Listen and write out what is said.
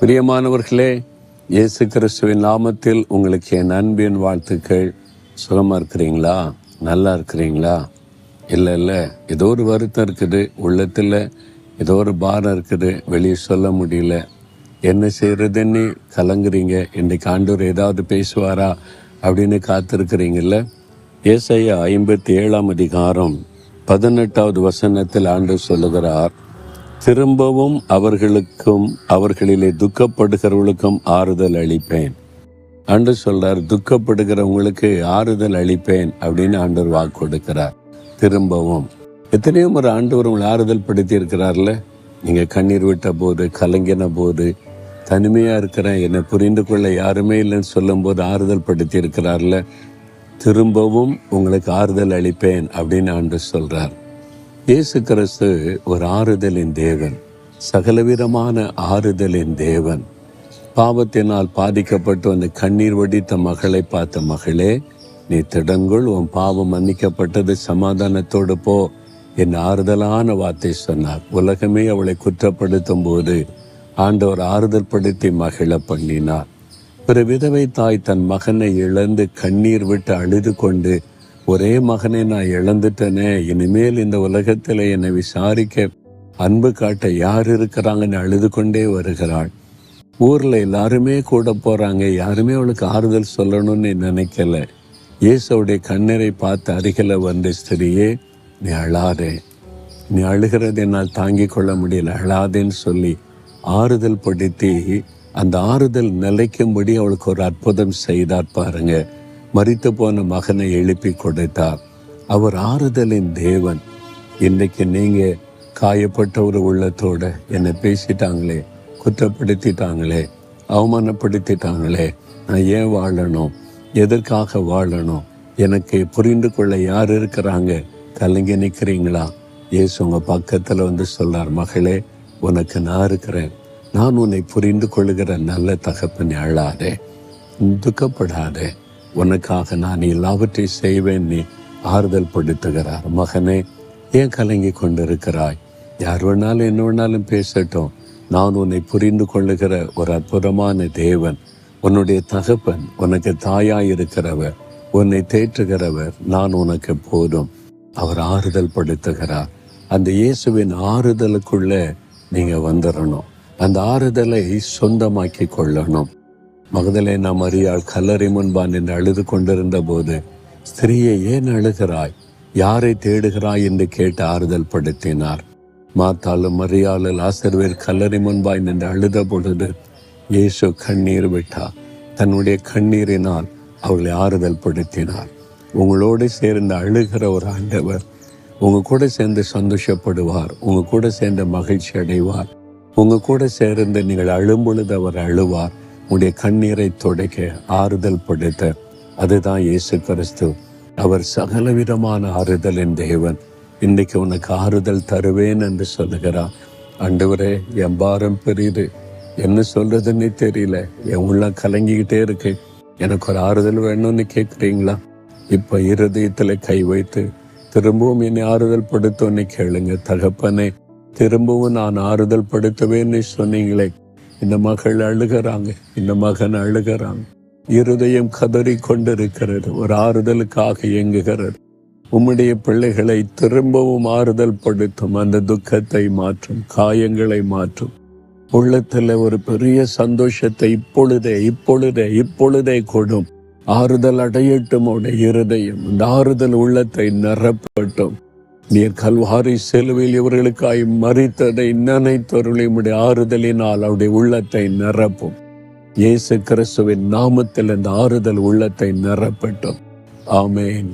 பிரியமானவர்களே, இயேசு கிறிஸ்துவின் நாமத்தில் உங்களுக்கு என் அன்பின் வாழ்த்துக்கள். சுகமாக இருக்கிறீங்களா? நல்லா இருக்கிறீங்களா? இல்லை ஏதோ ஒரு வருத்தம் இருக்குது, உள்ளத்தில் ஏதோ ஒரு பாரம் இருக்குது, வெளியே சொல்ல முடியல. என்ன செய்கிறதுன்னு கலங்குறீங்க. இன்றைக்கு ஆண்டவர் ஏதாவது பேசுவாரா அப்படின்னு காத்திருக்கிறீங்கல்ல. ஏசாயா 57 18 வசனத்தில் ஆண்டவர் சொல்லுகிறார், திரும்பவும் அவர்களுக்கும் அவர்களிலே துக்கப்படுகிறவர்களுக்கும் ஆறுதல் அளிப்பேன். ஆண்டவர் சொல்றார், துக்கப்படுகிறவங்களுக்கு ஆறுதல் அளிப்பேன் அப்படின்னு ஆண்டவர் வாக்கு கொடுக்கிறார். திரும்பவும் எத்தனையோ முறை ஆண்டவர் உங்களை ஆறுதல் படுத்தி இருக்கிறார்ல. நீங்கள் கண்ணீர் விட்ட போது, கலங்கின போது, தனிமையாக இருக்கிறேன், என்னை புரிந்து கொள்ள யாருமே இல்லைன்னு சொல்லும் போது ஆறுதல் படுத்தி இருக்கிறார்ல. திரும்பவும் உங்களுக்கு ஆறுதல் அளிப்பேன் அப்படின்னு ஆண்டவர் சொல்றார். இயேசு கிறிஸ்து ஒரு ஆறுதலின் தேவன், சகலவிதமான ஆறுதலின் தேவன். பாவத்தினால் பாதிக்கப்பட்டு அந்த கண்ணீர் வடித்த மகளை பார்த்த மகளே, நீ திடங்குள், உன் பாவம் மன்னிக்கப்பட்டது, சமாதானத்தோடு போ என் ஆறுதலான வார்த்தை சொன்னார். உலகமே அவளை குற்றப்படுத்தும் போது ஆண்டவர் ஆறுதல் படுத்தி மகிழ பண்ணினார். ஒரு விதவை தாய் தன் மகனை இழந்து கண்ணீர் விட்டு அழுது கொண்டு, ஒரே மகனை நான் இழந்துட்டேனே, இனிமேல் இந்த உலகத்தில் என்னை விசாரிக்க அன்பு காட்ட யார் இருக்கிறாங்கன்னு அழுது கொண்டே வருகிறாள். ஊரில் எல்லாருமே கூட போகிறாங்க, யாருமே அவளுக்கு ஆறுதல் சொல்லணும்னு நினைக்கல. இயேசுடைய கண்ணீரை பார்த்து அருகில் வந்து, ஸ்திரியே நீ அழாதே, நீ அழுகிறது என்னால் தாங்கிக் கொள்ள முடியல, அழாதேன்னு சொல்லி ஆறுதல் படுத்தி அந்த ஆறுதல் நிலைக்கும்படி அவளுக்கு ஒரு அற்புதம் செய்தார் பாருங்க. மரித்து போன மகனை எழுப்பி கொடுத்தார். அவர் ஆறுதலின் தேவன். இன்றைக்கு நீங்கள் காயப்பட்ட ஒரு உள்ளத்தோட, என்னை பேசிட்டாங்களே, குற்றப்படுத்திட்டாங்களே, அவமானப்படுத்திட்டாங்களே, நான் ஏன் வாழணும், எதற்காக வாழணும், எனக்கு புரிந்து கொள்ள யார் இருக்கிறாங்க, கலங்கி நிற்கிறீங்களா? இயேசு உங்கள் பக்கத்தில் வந்து சொல்றார், மகளே உனக்கு நான் இருக்கிறேன், நான் உன்னை புரிந்து கொள்ளுகிற நல்ல தகப்பனை, அழாதே, துக்கப்படாதே, உனக்காக நான் எல்லாவற்றையும் செய்வேன் நீ ஆறுதல் படுத்துகிறார். மகனே ஏன் கலங்கி கொண்டிருக்கிறாய்? யார் வேணாலும் என்ன வேணாலும் பேசட்டும், நான் உன்னை புரிந்து கொள்ளுகிற ஒரு அற்புதமான தேவன், உன்னுடைய தகப்பன், உனக்கு தாயாய் இருக்கிறவர், உன்னை தேற்றுகிறவர், நான் உனக்கு போதும். அவர் ஆறுதல் படுத்துகிறார். அந்த இயேசுவின் ஆறுதலுக்குள்ள நீங்க வந்துடணும். அந்த ஆறுதலை சொந்தமாக்கி கொள்ளணும். மகதலேனா மரியாள் கல்லறை முன்பான் என்று அழுது கொண்டிருந்த போது, ஸ்திரியை ஏன் அழுகிறாய், யாரை தேடுகிறாய் என்று கேட்டு ஆறுதல் படுத்தினார். மார்த்தாளும் மரியாளும் லாசருவேல் கல்லறை முன்பாய் நின்று அழுத பொழுது இயேசு கண்ணீர் விட்டார். தன்னுடைய கண்ணீரினால் அவர்களை ஆறுதல் படுத்தினார். உங்களோடு சேர்ந்து அழுகிற ஒரு ஆண்டவர் உங்க கூட சேர்ந்து சந்தோஷப்படுவார், உங்க கூட சேர்ந்து மகிழ்ச்சி அடைவார். உங்க கூட சேர்ந்து நீங்கள் அழும் பொழுது அவர் அழுவார். உடைய கண்ணீரை துடைக்க, ஆறுதல் படுத்த. அதுதான் இயேசு கிறிஸ்து. அவர் சகலவிதமான ஆறுதலின் தேவன். இன்றைக்கு உனக்கு ஆறுதல் தருவேன் என்று சொல்லுகிறார். ஆண்டவரே, என் பாரம் பெரியது, என்ன சொல்றதுன்னு தெரியல, என் உள்ள கலங்கிக்கிட்டே இருக்கு, எனக்கு ஒரு ஆறுதல் வேணும்னு கேட்குறீங்களா? இப்போ இருதயத்தில் கை வைத்து திரும்பவும் என்னை ஆறுதல் படுத்தோன்னு கேளுங்க. தகப்பனே, திரும்பவும் நான் ஆறுதல் படுத்துவேன்னு சொன்னீங்களே, இந்த மகள் அழுகிறாங்க, இந்த மகன் அழுகிறாங்க, இருதயம் கதறி கொண்டிருக்கிறது, ஒரு ஆறுதலுக்காக இயங்குகிறது. உம்முடைய பிள்ளைகளை திரும்பவும் ஆறுதல் படுத்தும். அந்த துக்கத்தை மாற்றும், காயங்களை மாற்றும். உள்ளத்தில் ஒரு பெரிய சந்தோஷத்தை இப்பொழுதே கொடும். ஆறுதல் அடையட்டும் உடைய இருதயம். இந்த ஆறுதல் உள்ளத்தை நிரப்பட்டும். நீர் கல்வாரி சிலுவையில் இவர்களுக்காய் மரித்ததை நினைத்தருளி உம்முடைய ஆறுதலினால் அவருடைய உள்ளத்தை நிரப்பும். இயேசு கிறிஸ்துவின் நாமத்தில் அந்த ஆறுதல் உள்ளத்தை நிரப்பட்டும். ஆமென்.